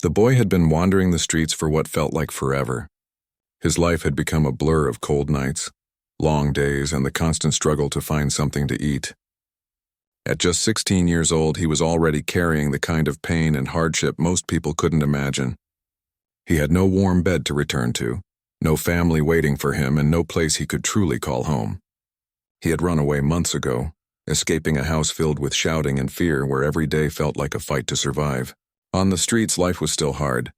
The boy had been wandering the streets for what felt like forever. His life had become a blur of cold nights, long days, and the constant struggle to find something to eat. At just 16 years old, he was already carrying the kind of pain and hardship most people couldn't imagine. He had no warm bed to return to, no family waiting for him, and no place he could truly call home. He had run away months ago, escaping a house filled with shouting and fear where every day felt like a fight to survive. On the streets, life was still hard,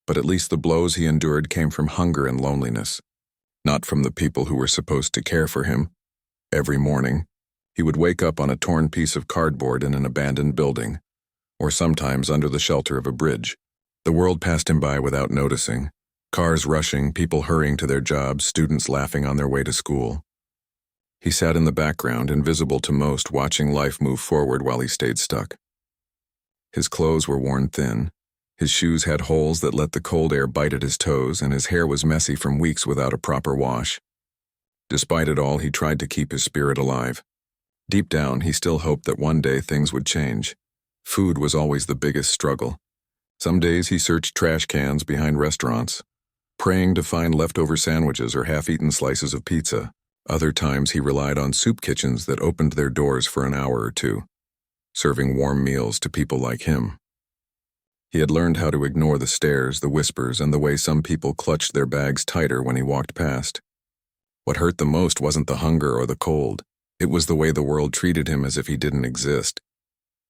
but at least the blows he endured came from hunger and loneliness, not from the people who were supposed to care for him. Every morning, he would wake up on a torn piece of cardboard in an abandoned building, or sometimes under the shelter of a bridge. The world passed him by without noticing, cars rushing, people hurrying to their jobs, students laughing on their way to school. He sat in the background, invisible to most, watching life move forward while he stayed stuck. His clothes were worn thin, his shoes had holes that let the cold air bite at his toes, and his hair was messy from weeks without a proper wash. Despite it all, he tried to keep his spirit alive. Deep down, he still hoped that one day things would change. Food was always the biggest struggle. Some days he searched trash cans behind restaurants, praying to find leftover sandwiches or half-eaten slices of pizza. Other times he relied on soup kitchens that opened their doors for an hour or two, serving warm meals to people like him. He had learned how to ignore the stares, the whispers, and the way some people clutched their bags tighter when he walked past. What hurt the most wasn't the hunger or the cold. It was the way the world treated him as if he didn't exist.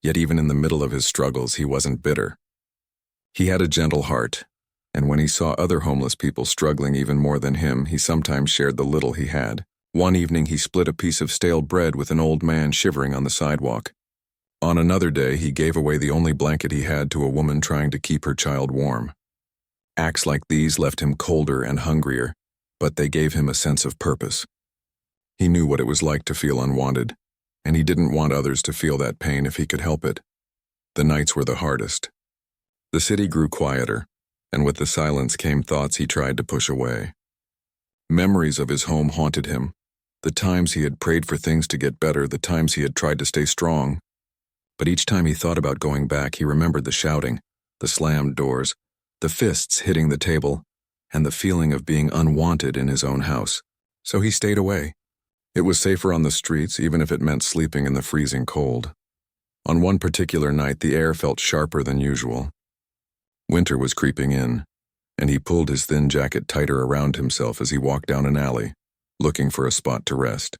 Yet even in the middle of his struggles, he wasn't bitter. He had a gentle heart, and when he saw other homeless people struggling even more than him, he sometimes shared the little he had. One evening, he split a piece of stale bread with an old man shivering on the sidewalk. On another day, he gave away the only blanket he had to a woman trying to keep her child warm. Acts like these left him colder and hungrier, but they gave him a sense of purpose. He knew what it was like to feel unwanted, and he didn't want others to feel that pain if he could help it. The nights were the hardest. The city grew quieter, and with the silence came thoughts he tried to push away. Memories of his home haunted him, the times he had prayed for things to get better, the times he had tried to stay strong. But each time he thought about going back, he remembered the shouting, the slammed doors, the fists hitting the table, and the feeling of being unwanted in his own house. So he stayed away. It was safer on the streets, even if it meant sleeping in the freezing cold. On one particular night, the air felt sharper than usual. Winter was creeping in, and he pulled his thin jacket tighter around himself as he walked down an alley, looking for a spot to rest.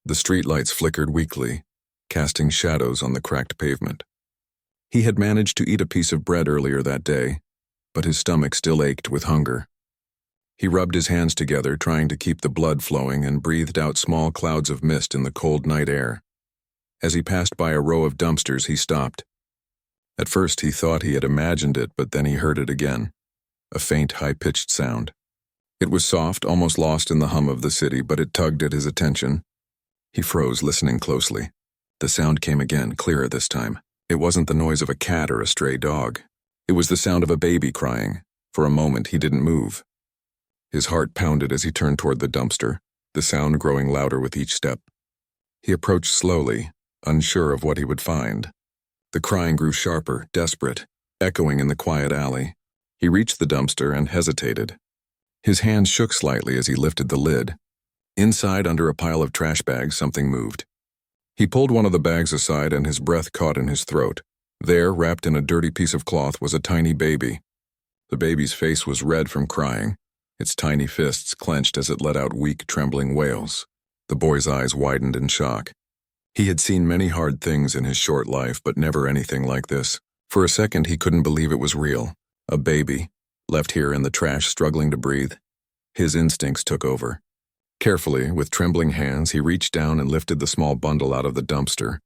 The streetlights flickered weakly, casting shadows on the cracked pavement. He had managed to eat a piece of bread earlier that day, but his stomach still ached with hunger. He rubbed his hands together, trying to keep the blood flowing, and breathed out small clouds of mist in the cold night air. As he passed by a row of dumpsters, he stopped. At first he thought he had imagined it, but then he heard it again, a faint, high-pitched sound. It was soft, almost lost in the hum of the city, but it tugged at his attention. He froze, listening closely. The sound came again, clearer this time. It wasn't the noise of a cat or a stray dog. It was the sound of a baby crying. For a moment, he didn't move. His heart pounded as he turned toward the dumpster, the sound growing louder with each step. He approached slowly, unsure of what he would find. The crying grew sharper, desperate, echoing in the quiet alley. He reached the dumpster and hesitated. His hands shook slightly as he lifted the lid. Inside, under a pile of trash bags, something moved. He pulled one of the bags aside and his breath caught in his throat. There, wrapped in a dirty piece of cloth, was a tiny baby. The baby's face was red from crying, its tiny fists clenched as it let out weak, trembling wails. The boy's eyes widened in shock. He had seen many hard things in his short life, but never anything like this. For a second, he couldn't believe it was real. A baby, left here in the trash, struggling to breathe. His instincts took over. Carefully, with trembling hands, he reached down and lifted the small bundle out of the dumpster.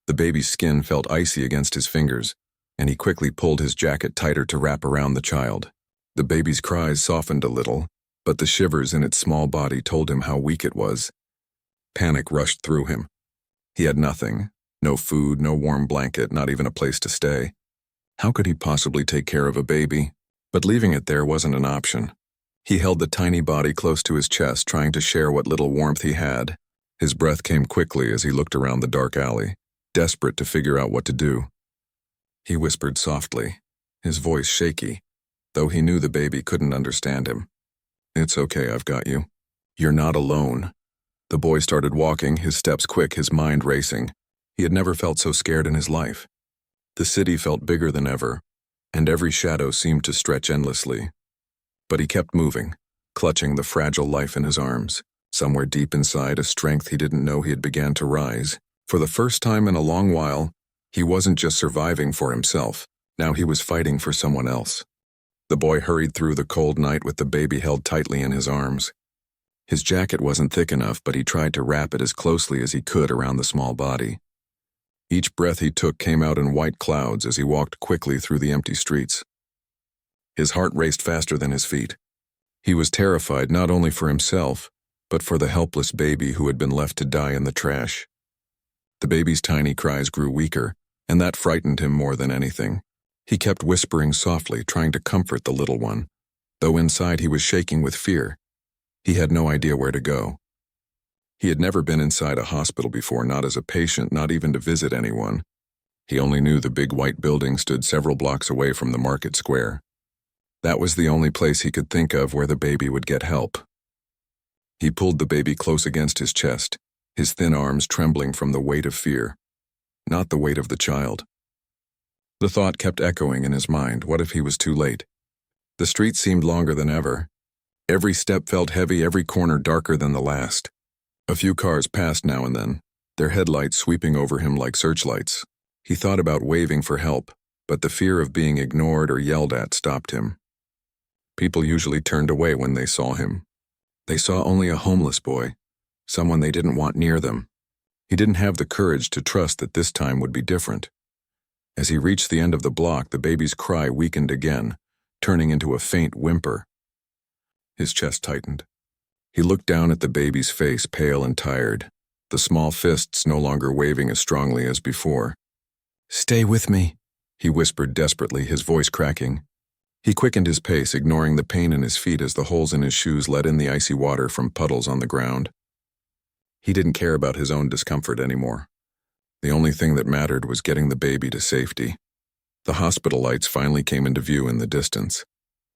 The baby's skin felt icy against his fingers, and he quickly pulled his jacket tighter to wrap around the child. The baby's cries softened a little, but the shivers in its small body told him how weak it was. Panic rushed through him. He had nothing, no food, no warm blanket, not even a place to stay. How could he possibly take care of a baby? But leaving it there wasn't an option. He held the tiny body close to his chest, trying to share what little warmth he had. His breath came quickly as he looked around the dark alley, desperate to figure out what to do. He whispered softly, his voice shaky, though he knew the baby couldn't understand him. "It's okay, I've got you. You're not alone." The boy started walking, his steps quick, his mind racing. He had never felt so scared in his life. The city felt bigger than ever, and every shadow seemed to stretch endlessly. But he kept moving, clutching the fragile life in his arms. Somewhere deep inside, a strength he didn't know he had began to rise. For the first time in a long while, he wasn't just surviving for himself. Now he was fighting for someone else. The boy hurried through the cold night with the baby held tightly in his arms. His jacket wasn't thick enough, but he tried to wrap it as closely as he could around the small body. Each breath he took came out in white clouds as he walked quickly through the empty streets. His heart raced faster than his feet. He was terrified not only for himself, but for the helpless baby who had been left to die in the trash. The baby's tiny cries grew weaker, and that frightened him more than anything. He kept whispering softly, trying to comfort the little one, though inside he was shaking with fear. He had no idea where to go. He had never been inside a hospital before, not as a patient, not even to visit anyone. He only knew the big white building stood several blocks away from the market square. That was the only place he could think of where the baby would get help. He pulled the baby close against his chest, his thin arms trembling from the weight of fear, not the weight of the child. The thought kept echoing in his mind, what if he was too late? The street seemed longer than ever. Every step felt heavy, every corner darker than the last. A few cars passed now and then, their headlights sweeping over him like searchlights. He thought about waving for help, but the fear of being ignored or yelled at stopped him. People usually turned away when they saw him. They saw only a homeless boy, someone they didn't want near them. He didn't have the courage to trust that this time would be different. As he reached the end of the block, the baby's cry weakened again, turning into a faint whimper. His chest tightened. He looked down at the baby's face, pale and tired, the small fists no longer waving as strongly as before. "Stay with me," he whispered desperately, his voice cracking. He quickened his pace, ignoring the pain in his feet as the holes in his shoes let in the icy water from puddles on the ground. He didn't care about his own discomfort anymore. The only thing that mattered was getting the baby to safety. The hospital lights finally came into view in the distance.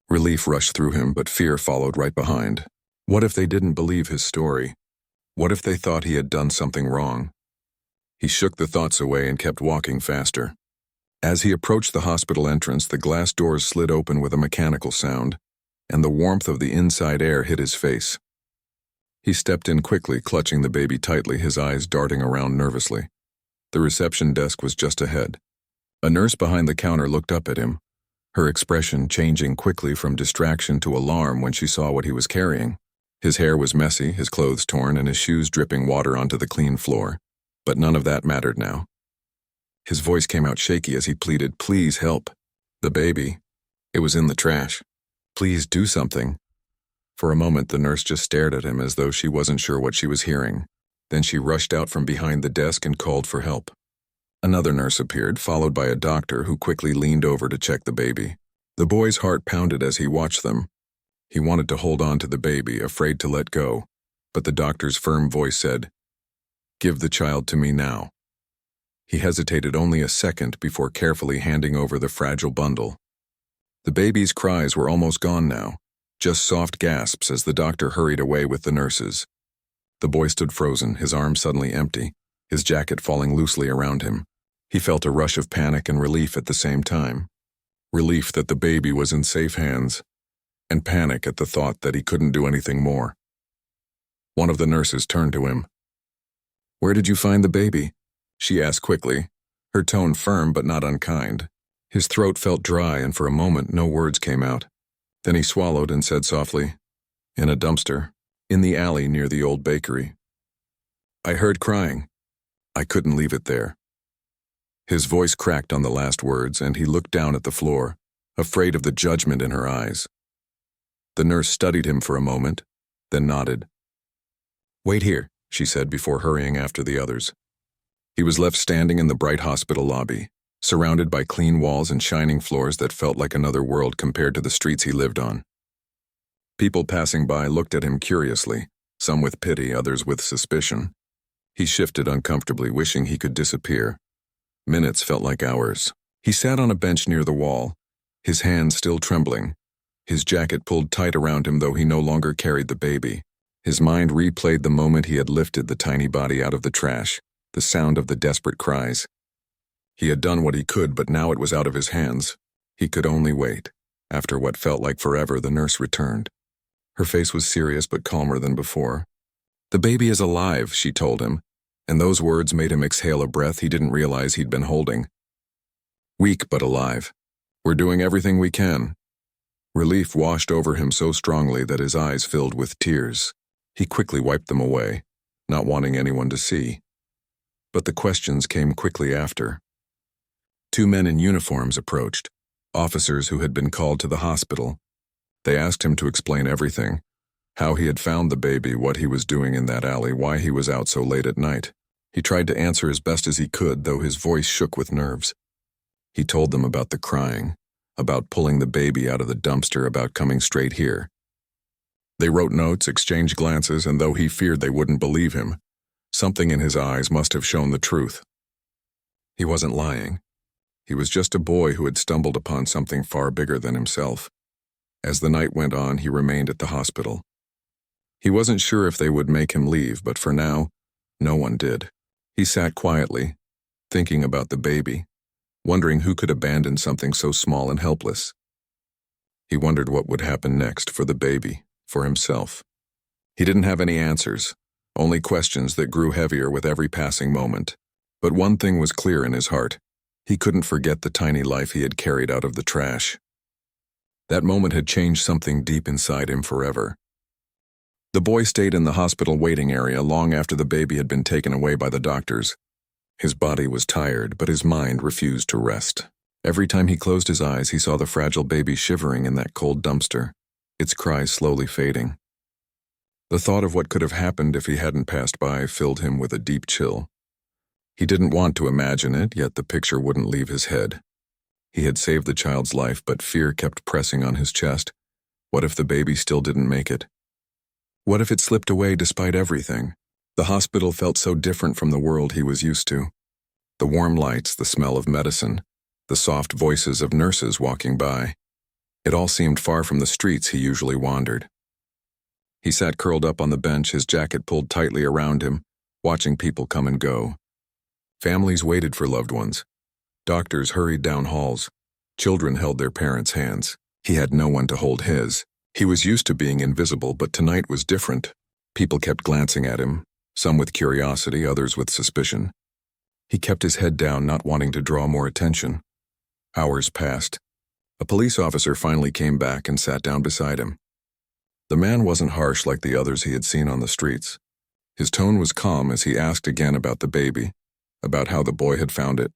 Relief rushed through him, but fear followed right behind. What if they didn't believe his story? What if they thought he had done something wrong? He shook the thoughts away and kept walking faster. As he approached the hospital entrance, the glass doors slid open with a mechanical sound, and the warmth of the inside air hit his face. He stepped in quickly, clutching the baby tightly, his eyes darting around nervously. The reception desk was just ahead. A nurse behind the counter looked up at him, her expression changing quickly from distraction to alarm when she saw what he was carrying. His hair was messy, his clothes torn, and his shoes dripping water onto the clean floor. But none of that mattered now. His voice came out shaky as he pleaded, "Please help. The baby. It was in the trash. Please do something." For a moment, the nurse just stared at him as though she wasn't sure what she was hearing. Then she rushed out from behind the desk and called for help. Another nurse appeared, followed by a doctor who quickly leaned over to check the baby. The boy's heart pounded as he watched them. He wanted to hold on to the baby, afraid to let go, but the doctor's firm voice said, "Give the child to me now." He hesitated only a second before carefully handing over the fragile bundle. The baby's cries were almost gone now, just soft gasps as the doctor hurried away with the nurses. The boy stood frozen, his arms suddenly empty, his jacket falling loosely around him. He felt a rush of panic and relief at the same time. Relief that the baby was in safe hands, and panic at the thought that he couldn't do anything more. One of the nurses turned to him. "Where did you find the baby?" she asked quickly, her tone firm but not unkind. His throat felt dry, and for a moment no words came out. Then he swallowed and said softly, "In a dumpster, in the alley near the old bakery. I heard crying. I couldn't leave it there." His voice cracked on the last words, and he looked down at the floor, afraid of the judgment in her eyes. The nurse studied him for a moment, then nodded. "Wait here," she said before hurrying after the others. He was left standing in the bright hospital lobby, surrounded by clean walls and shining floors that felt like another world compared to the streets he lived on. People passing by looked at him curiously, some with pity, others with suspicion. He shifted uncomfortably, wishing he could disappear. Minutes felt like hours. He sat on a bench near the wall, his hands still trembling, his jacket pulled tight around him though he no longer carried the baby. His mind replayed the moment he had lifted the tiny body out of the trash, the sound of the desperate cries. He had done what he could, but now it was out of his hands. He could only wait. After what felt like forever, the nurse returned. Her face was serious but calmer than before. "The baby is alive," she told him, and those words made him exhale a breath he didn't realize he'd been holding. "Weak but alive. We're doing everything we can." Relief washed over him so strongly that his eyes filled with tears. He quickly wiped them away, not wanting anyone to see. But the questions came quickly after. Two men in uniforms approached, officers who had been called to the hospital. They asked him to explain everything, how he had found the baby, what he was doing in that alley, why he was out so late at night. He tried to answer as best as he could, though his voice shook with nerves. He told them about the crying, about pulling the baby out of the dumpster, about coming straight here. They wrote notes, exchanged glances, and though he feared they wouldn't believe him, something in his eyes must have shown the truth. He wasn't lying. He was just a boy who had stumbled upon something far bigger than himself. As the night went on, he remained at the hospital. He wasn't sure if they would make him leave, but for now, no one did. He sat quietly, thinking about the baby, wondering who could abandon something so small and helpless. He wondered what would happen next for the baby, for himself. He didn't have any answers, only questions that grew heavier with every passing moment. But one thing was clear in his heart. He couldn't forget the tiny life he had carried out of the trash. That moment had changed something deep inside him forever. The boy stayed in the hospital waiting area long after the baby had been taken away by the doctors. His body was tired, but his mind refused to rest. Every time he closed his eyes, he saw the fragile baby shivering in that cold dumpster, its cries slowly fading. The thought of what could have happened if he hadn't passed by filled him with a deep chill. He didn't want to imagine it, yet the picture wouldn't leave his head. He had saved the child's life, but fear kept pressing on his chest. What if the baby still didn't make it? What if it slipped away despite everything? The hospital felt so different from the world he was used to. The warm lights, the smell of medicine, the soft voices of nurses walking by. It all seemed far from the streets he usually wandered. He sat curled up on the bench, his jacket pulled tightly around him, watching people come and go. Families waited for loved ones. Doctors hurried down halls. Children held their parents' hands. He had no one to hold his. He was used to being invisible, but tonight was different. People kept glancing at him, some with curiosity, others with suspicion. He kept his head down, not wanting to draw more attention. Hours passed. A police officer finally came back and sat down beside him. The man wasn't harsh like the others he had seen on the streets. His tone was calm as he asked again about the baby, about how the boy had found it,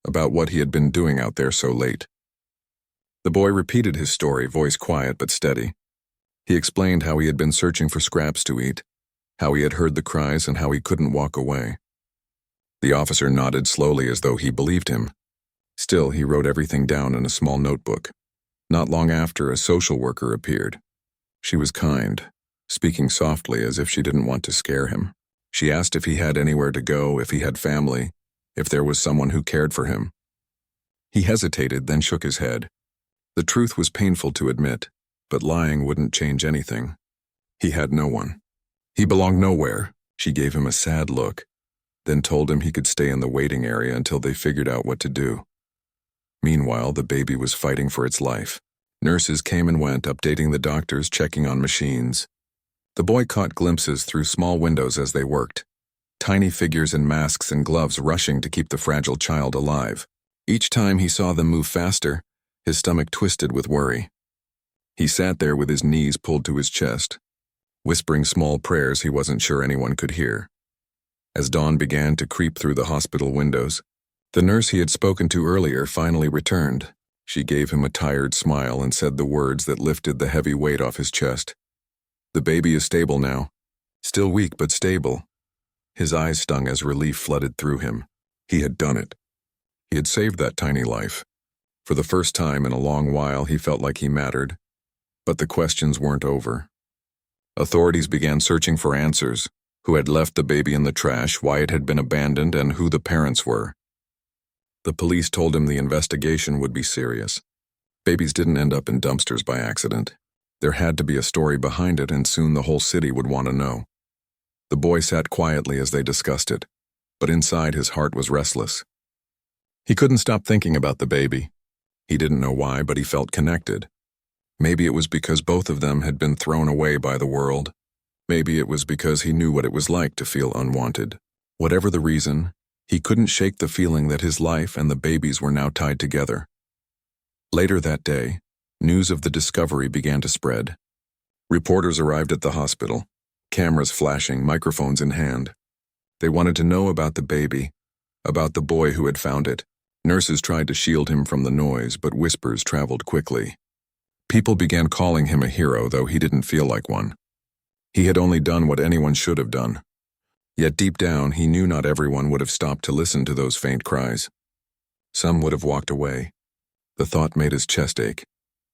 about what he had been doing out there so late. The boy repeated his story, voice quiet but steady. He explained how he had been searching for scraps to eat, how he had heard the cries and how he couldn't walk away. The officer nodded slowly as though he believed him. Still, he wrote everything down in a small notebook. Not long after, a social worker appeared. She was kind, speaking softly as if she didn't want to scare him. She asked if he had anywhere to go, if he had family, if there was someone who cared for him. He hesitated, then shook his head. The truth was painful to admit, but lying wouldn't change anything. He had no one. He belonged nowhere. She gave him a sad look, then told him he could stay in the waiting area until they figured out what to do. Meanwhile, the baby was fighting for its life. Nurses came and went, updating the doctors, checking on machines. The boy caught glimpses through small windows as they worked. Tiny figures in masks and gloves rushing to keep the fragile child alive. Each time he saw them move faster, his stomach twisted with worry. He sat there with his knees pulled to his chest, whispering small prayers he wasn't sure anyone could hear. As dawn began to creep through the hospital windows, the nurse he had spoken to earlier finally returned. She gave him a tired smile and said the words that lifted the heavy weight off his chest. "The baby is stable now. Still weak, but stable." His eyes stung as relief flooded through him. He had done it. He had saved that tiny life. For the first time in a long while, he felt like he mattered. But the questions weren't over. Authorities began searching for answers: who had left the baby in the trash, why it had been abandoned, and who the parents were. The police told him the investigation would be serious. Babies didn't end up in dumpsters by accident. There had to be a story behind it, and soon the whole city would want to know. The boy sat quietly as they discussed it, but inside his heart was restless. He couldn't stop thinking about the baby. He didn't know why, but he felt connected. Maybe it was because both of them had been thrown away by the world. Maybe it was because he knew what it was like to feel unwanted. Whatever the reason, he couldn't shake the feeling that his life and the baby's were now tied together. Later that day, news of the discovery began to spread. Reporters arrived at the hospital, cameras flashing, microphones in hand. They wanted to know about the baby, about the boy who had found it. Nurses tried to shield him from the noise, but whispers traveled quickly. People began calling him a hero, though he didn't feel like one. He had only done what anyone should have done. Yet deep down, he knew not everyone would have stopped to listen to those faint cries. Some would have walked away. The thought made his chest ache.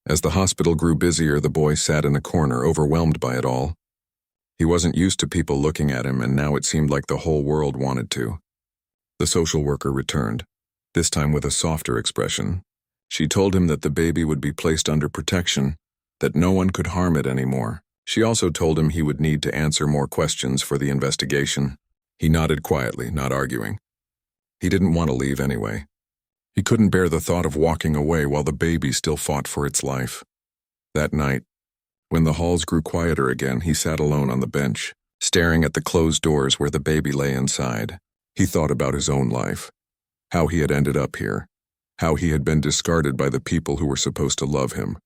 As the hospital grew busier, the boy sat in a corner, overwhelmed by it all. He wasn't used to people looking at him, and now it seemed like the whole world wanted to. The social worker returned, this time with a softer expression. She told him that the baby would be placed under protection, that no one could harm it anymore. She also told him he would need to answer more questions for the investigation. He nodded quietly, not arguing. He didn't want to leave anyway. He couldn't bear the thought of walking away while the baby still fought for its life. That night, when the halls grew quieter again, he sat alone on the bench, staring at the closed doors where the baby lay inside. He thought about his own life, how he had ended up here, how he had been discarded by the people who were supposed to love him.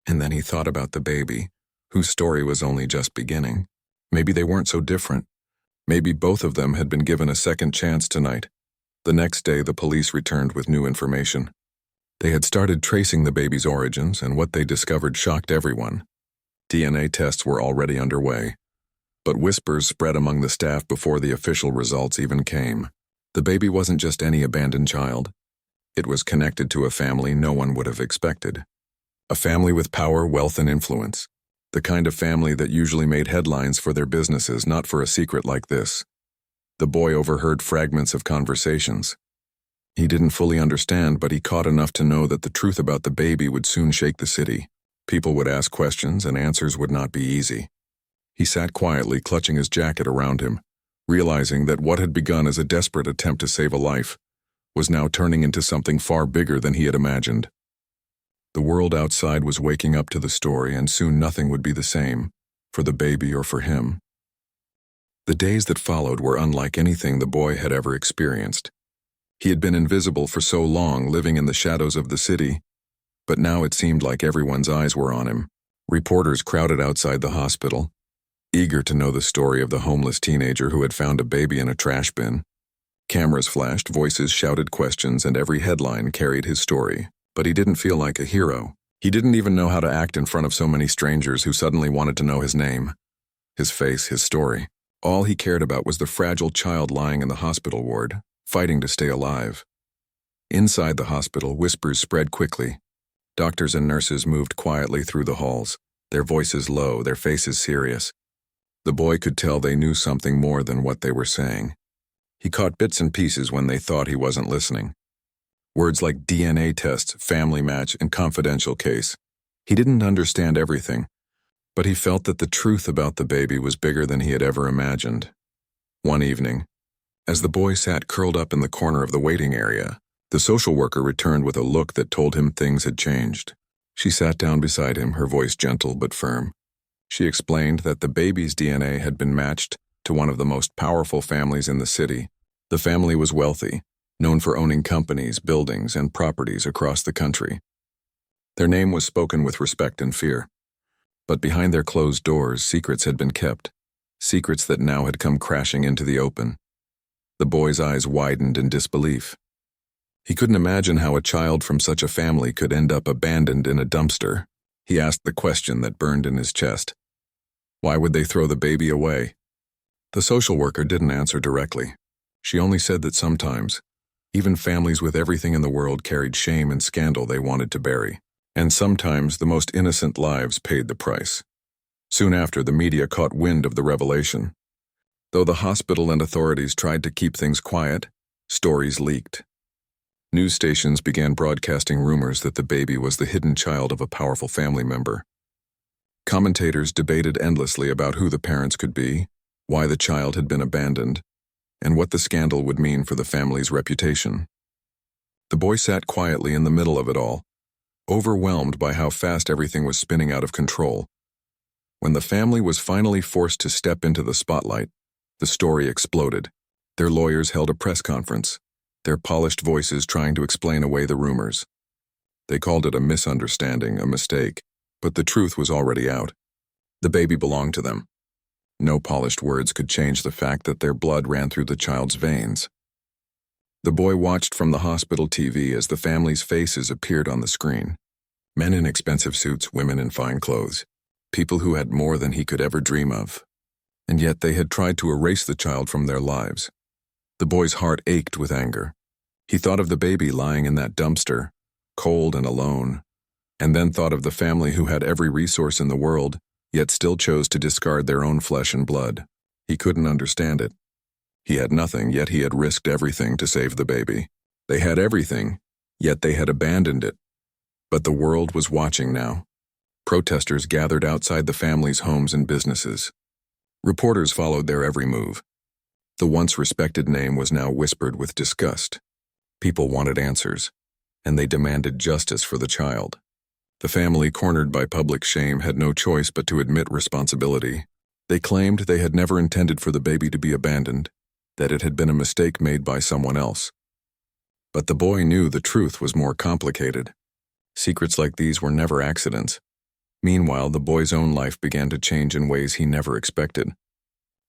And then he thought about the baby, whose story was only just beginning. Maybe they weren't so different. Maybe both of them had been given a second chance tonight. The next day, the police returned with new information. They had started tracing the baby's origins, and what they discovered shocked everyone. DNA tests were already underway, but whispers spread among the staff before the official results even came. The baby wasn't just any abandoned child. It was connected to a family no one would have expected. A family with power, wealth, and influence. The kind of family that usually made headlines for their businesses, not for a secret like this. The boy overheard fragments of conversations. He didn't fully understand, but he caught enough to know that the truth about the baby would soon shake the city. People would ask questions, and answers would not be easy. He sat quietly, clutching his jacket around him, realizing that what had begun as a desperate attempt to save a life was now turning into something far bigger than he had imagined. The world outside was waking up to the story, and soon nothing would be the same, for the baby or for him. The days that followed were unlike anything the boy had ever experienced. He had been invisible for so long, living in the shadows of the city, but now it seemed like everyone's eyes were on him. Reporters crowded outside the hospital, eager to know the story of the homeless teenager who had found a baby in a trash bin. Cameras flashed, voices shouted questions, and every headline carried his story. But he didn't feel like a hero. He didn't even know how to act in front of so many strangers who suddenly wanted to know his name, his face, his story. All he cared about was the fragile child lying in the hospital ward, fighting to stay alive. Inside the hospital, whispers spread quickly. Doctors and nurses moved quietly through the halls, their voices low, their faces serious. The boy could tell they knew something more than what they were saying. He caught bits and pieces when they thought he wasn't listening. Words like DNA tests, family match, and confidential case. He didn't understand everything, but he felt that the truth about the baby was bigger than he had ever imagined. One evening, as the boy sat curled up in the corner of the waiting area, the social worker returned with a look that told him things had changed. She sat down beside him, her voice gentle but firm. She explained that the baby's DNA had been matched to one of the most powerful families in the city. The family was wealthy, known for owning companies, buildings, and properties across the country. Their name was spoken with respect and fear. But behind their closed doors, secrets had been kept, secrets that now had come crashing into the open. The boy's eyes widened in disbelief. He couldn't imagine how a child from such a family could end up abandoned in a dumpster. He asked the question that burned in his chest. Why would they throw the baby away? The social worker didn't answer directly. She only said that sometimes, even families with everything in the world carried shame and scandal they wanted to bury. And sometimes the most innocent lives paid the price. Soon after, the media caught wind of the revelation. Though the hospital and authorities tried to keep things quiet, stories leaked. News stations began broadcasting rumors that the baby was the hidden child of a powerful family member. Commentators debated endlessly about who the parents could be, why the child had been abandoned, and what the scandal would mean for the family's reputation. The boy sat quietly in the middle of it all, overwhelmed by how fast everything was spinning out of control. When the family was finally forced to step into the spotlight, the story exploded. Their lawyers held a press conference, their polished voices trying to explain away the rumors. They called it a misunderstanding, a mistake, but the truth was already out. The baby belonged to them. No polished words could change the fact that their blood ran through the child's veins. The boy watched from the hospital TV as the family's faces appeared on the screen. Men in expensive suits, women in fine clothes. People who had more than he could ever dream of. And yet they had tried to erase the child from their lives. The boy's heart ached with anger. He thought of the baby lying in that dumpster, cold and alone, and then thought of the family who had every resource in the world, yet still chose to discard their own flesh and blood. He couldn't understand it. He had nothing, yet he had risked everything to save the baby. They had everything, yet they had abandoned it. But the world was watching now. Protesters gathered outside the family's homes and businesses. Reporters followed their every move. The once respected name was now whispered with disgust. People wanted answers, and they demanded justice for the child. The family, cornered by public shame, had no choice but to admit responsibility. They claimed they had never intended for the baby to be abandoned, that it had been a mistake made by someone else. But the boy knew the truth was more complicated. Secrets like these were never accidents. Meanwhile, the boy's own life began to change in ways he never expected.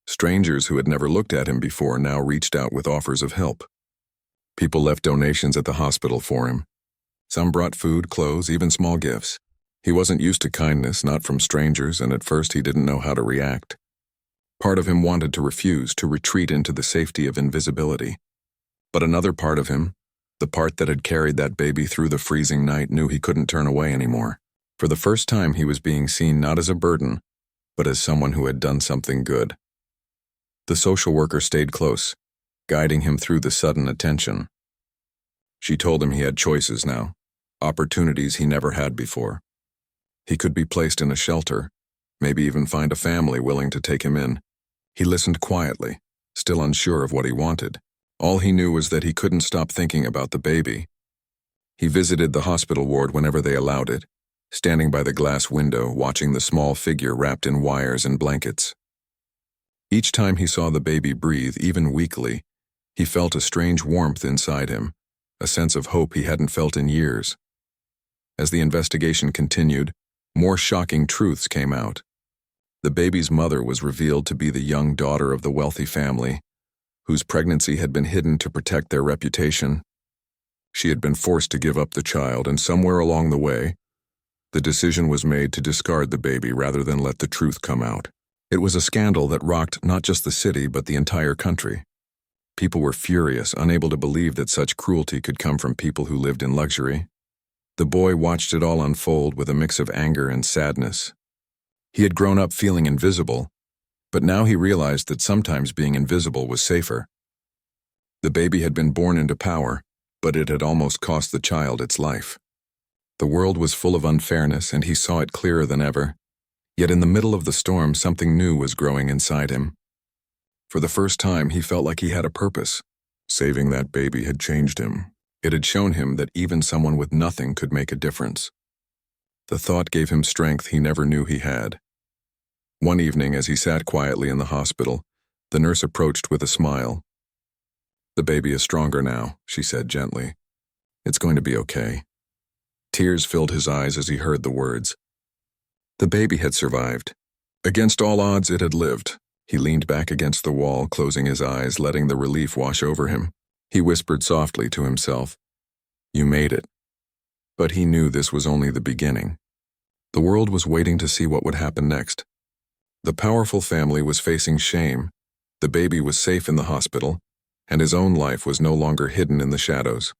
Strangers who had never looked at him before now reached out with offers of help. People left donations at the hospital for him. Some brought food, clothes, even small gifts. He wasn't used to kindness, not from strangers, and at first he didn't know how to react. Part of him wanted to refuse, to retreat into the safety of invisibility. But another part of him, the part that had carried that baby through the freezing night, knew he couldn't turn away anymore. For the first time, he was being seen not as a burden, but as someone who had done something good. The social worker stayed close, guiding him through the sudden attention. She told him he had choices now, opportunities he never had before. He could be placed in a shelter, maybe even find a family willing to take him in. He listened quietly, still unsure of what he wanted. All he knew was that he couldn't stop thinking about the baby. He visited the hospital ward whenever they allowed it, standing by the glass window, watching the small figure wrapped in wires and blankets. Each time he saw the baby breathe, even weakly, he felt a strange warmth inside him, a sense of hope he hadn't felt in years. As the investigation continued, more shocking truths came out. The baby's mother was revealed to be the young daughter of the wealthy family, whose pregnancy had been hidden to protect their reputation. She had been forced to give up the child, and somewhere along the way, the decision was made to discard the baby rather than let the truth come out. It was a scandal that rocked not just the city, but the entire country. People were furious, unable to believe that such cruelty could come from people who lived in luxury. The boy watched it all unfold with a mix of anger and sadness. He had grown up feeling invisible, but now he realized that sometimes being invisible was safer. The baby had been born into power, but it had almost cost the child its life. The world was full of unfairness, and he saw it clearer than ever. Yet in the middle of the storm, something new was growing inside him. For the first time, he felt like he had a purpose. Saving that baby had changed him. It had shown him that even someone with nothing could make a difference. The thought gave him strength he never knew he had. One evening, as he sat quietly in the hospital, the nurse approached with a smile. "The baby is stronger now," she said gently. "It's going to be okay." Tears filled his eyes as he heard the words. The baby had survived. Against all odds, it had lived. He leaned back against the wall, closing his eyes, letting the relief wash over him. He whispered softly to himself, "You made it." But he knew this was only the beginning. The world was waiting to see what would happen next. The powerful family was facing shame, the baby was safe in the hospital, and his own life was no longer hidden in the shadows.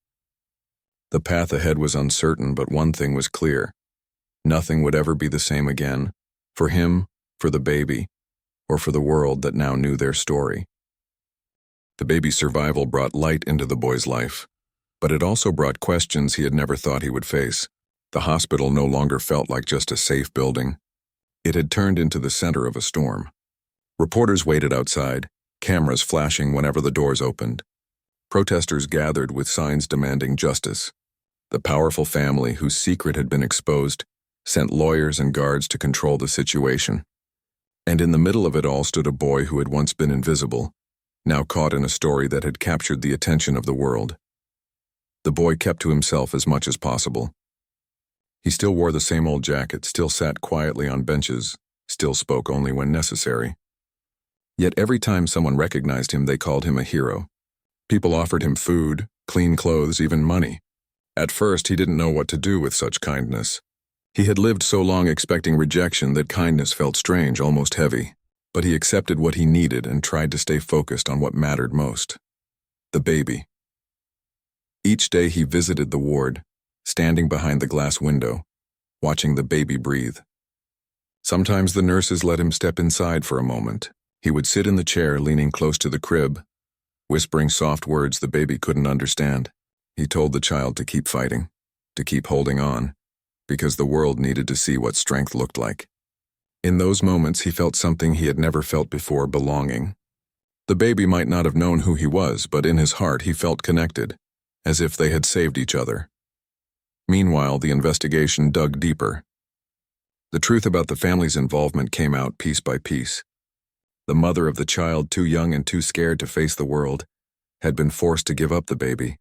The path ahead was uncertain, but one thing was clear. Nothing would ever be the same again, for him, for the baby, or for the world that now knew their story. The baby's survival brought light into the boy's life. But it also brought questions he had never thought he would face. The hospital no longer felt like just a safe building. It had turned into the center of a storm. Reporters waited outside, cameras flashing whenever the doors opened. Protesters gathered with signs demanding justice. The powerful family, whose secret had been exposed, sent lawyers and guards to control the situation. And in the middle of it all stood a boy who had once been invisible, now caught in a story that had captured the attention of the world. The boy kept to himself as much as possible. He still wore the same old jacket, still sat quietly on benches, still spoke only when necessary. Yet every time someone recognized him, they called him a hero. People offered him food, clean clothes, even money. At first, he didn't know what to do with such kindness. He had lived so long expecting rejection that kindness felt strange, almost heavy. But he accepted what he needed and tried to stay focused on what mattered most: the baby. Each day he visited the ward, standing behind the glass window, watching the baby breathe. Sometimes the nurses let him step inside for a moment. He would sit in the chair, leaning close to the crib, whispering soft words the baby couldn't understand. He told the child to keep fighting, to keep holding on, because the world needed to see what strength looked like. In those moments, he felt something he had never felt before: belonging. The baby might not have known who he was, but in his heart he felt connected, as if they had saved each other. Meanwhile, the investigation dug deeper. The truth about the family's involvement came out piece by piece. The mother of the child, too young and too scared to face the world, had been forced to give up the baby.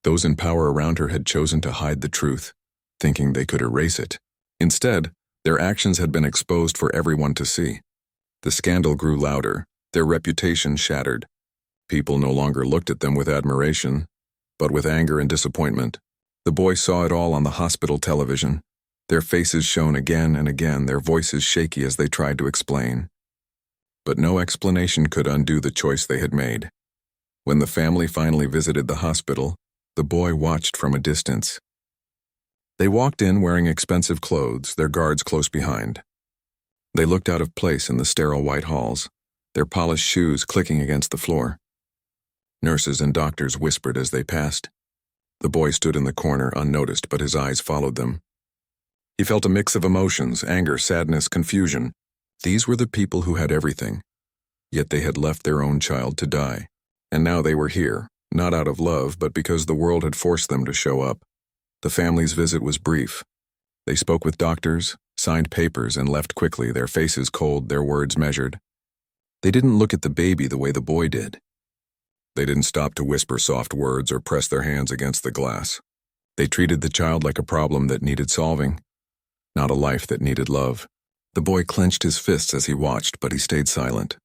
Those in power around her had chosen to hide the truth, thinking they could erase it. Instead, their actions had been exposed for everyone to see. The scandal grew louder, their reputation shattered. People no longer looked at them with admiration, but with anger and disappointment. The boy saw it all on the hospital television. Their faces shone again and again, their voices shaky as they tried to explain. But no explanation could undo the choice they had made. When the family finally visited the hospital, the boy watched from a distance. They walked in wearing expensive clothes, their guards close behind. They looked out of place in the sterile white halls, their polished shoes clicking against the floor. Nurses and doctors whispered as they passed. The boy stood in the corner unnoticed, but his eyes followed them. He felt a mix of emotions: anger, sadness, confusion. These were the people who had everything, yet they had left their own child to die. And now they were here, not out of love, but because the world had forced them to show up. The family's visit was brief. They spoke with doctors, signed papers, and left quickly, their faces cold, their words measured. They didn't look at the baby the way the boy did. They didn't stop to whisper soft words or press their hands against the glass. They treated the child like a problem that needed solving, not a life that needed love. The boy clenched his fists as he watched, but he stayed silent.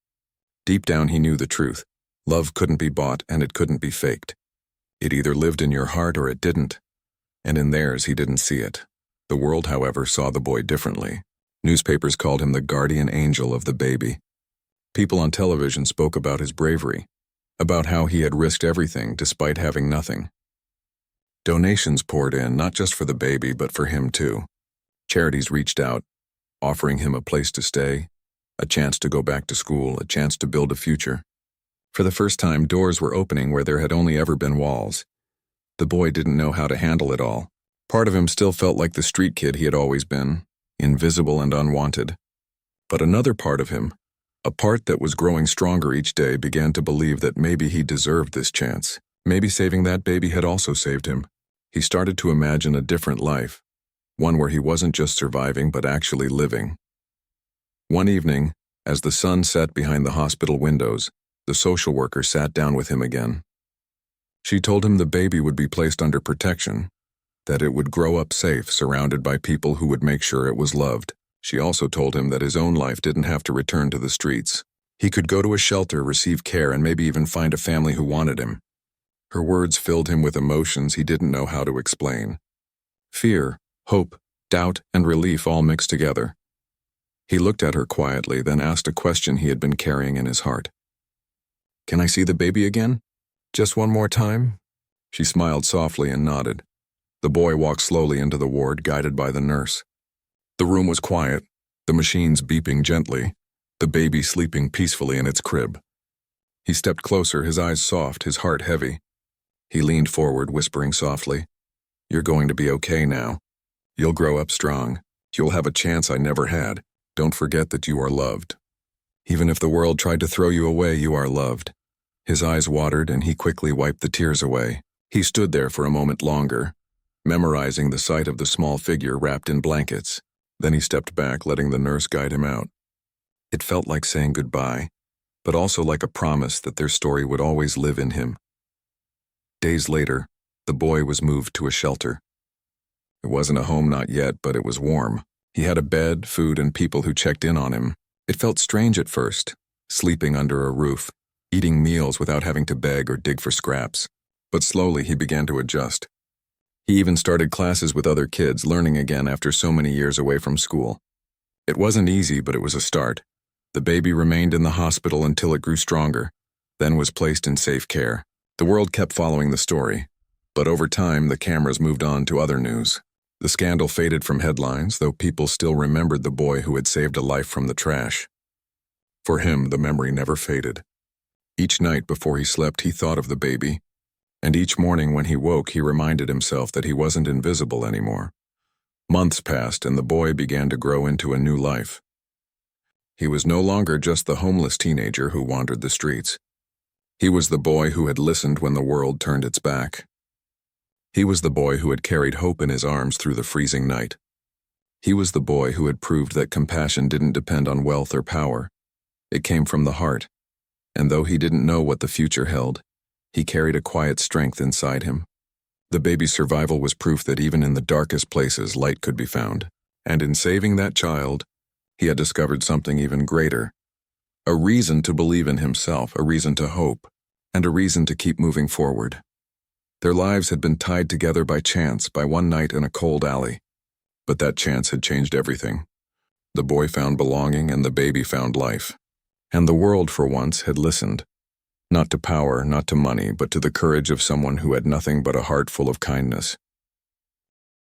Deep down he knew the truth. Love couldn't be bought and it couldn't be faked. It either lived in your heart or it didn't. And in theirs he didn't see it. The world, however, saw the boy differently. Newspapers called him the guardian angel of the baby. People on television spoke about his bravery, about how he had risked everything despite having nothing. Donations poured in, not just for the baby, but for him too. Charities reached out, offering him a place to stay, a chance to go back to school, a chance to build a future. For the first time, doors were opening where there had only ever been walls. The boy didn't know how to handle it all. Part of him still felt like the street kid he had always been, invisible and unwanted. But another part of him, a part that was growing stronger each day, began to believe that maybe he deserved this chance. Maybe saving that baby had also saved him. He started to imagine a different life, one where he wasn't just surviving but actually living. One evening, as the sun set behind the hospital windows, the social worker sat down with him again. She told him the baby would be placed under protection, that it would grow up safe, surrounded by people who would make sure it was loved. She also told him that his own life didn't have to return to the streets. He could go to a shelter, receive care, and maybe even find a family who wanted him. Her words filled him with emotions he didn't know how to explain. Fear, hope, doubt, and relief all mixed together. He looked at her quietly, then asked a question he had been carrying in his heart. "Can I see the baby again? Just one more time?" She smiled softly and nodded. The boy walked slowly into the ward, guided by the nurse. The room was quiet, the machines beeping gently, the baby sleeping peacefully in its crib. He stepped closer, his eyes soft, his heart heavy. He leaned forward, whispering softly, "You're going to be okay now. You'll grow up strong. You'll have a chance I never had. Don't forget that you are loved. Even if the world tried to throw you away, you are loved." His eyes watered and he quickly wiped the tears away. He stood there for a moment longer, memorizing the sight of the small figure wrapped in blankets. Then he stepped back, letting the nurse guide him out. It felt like saying goodbye, but also like a promise that their story would always live in him. Days later, the boy was moved to a shelter. It wasn't a home not yet, but it was warm. He had a bed, food, and people who checked in on him. It felt strange at first, sleeping under a roof, eating meals without having to beg or dig for scraps. But slowly he began to adjust. He even started classes with other kids, learning again after so many years away from school. It wasn't easy, but it was a start. The baby remained in the hospital until it grew stronger, then was placed in safe care. The world kept following the story, but over time the cameras moved on to other news. The scandal faded from headlines, though people still remembered the boy who had saved a life from the trash. For him, the memory never faded. Each night before he slept, he thought of the baby, and each morning when he woke, he reminded himself that he wasn't invisible anymore. Months passed, and the boy began to grow into a new life. He was no longer just the homeless teenager who wandered the streets. He was the boy who had listened when the world turned its back. He was the boy who had carried hope in his arms through the freezing night. He was the boy who had proved that compassion didn't depend on wealth or power. It came from the heart. And though he didn't know what the future held, he carried a quiet strength inside him. The baby's survival was proof that even in the darkest places, light could be found. And in saving that child, he had discovered something even greater. A reason to believe in himself, a reason to hope, and a reason to keep moving forward. Their lives had been tied together by chance, by one night in a cold alley. But that chance had changed everything. The boy found belonging and the baby found life. And the world, for once, had listened. Not to power, not to money, but to the courage of someone who had nothing but a heart full of kindness.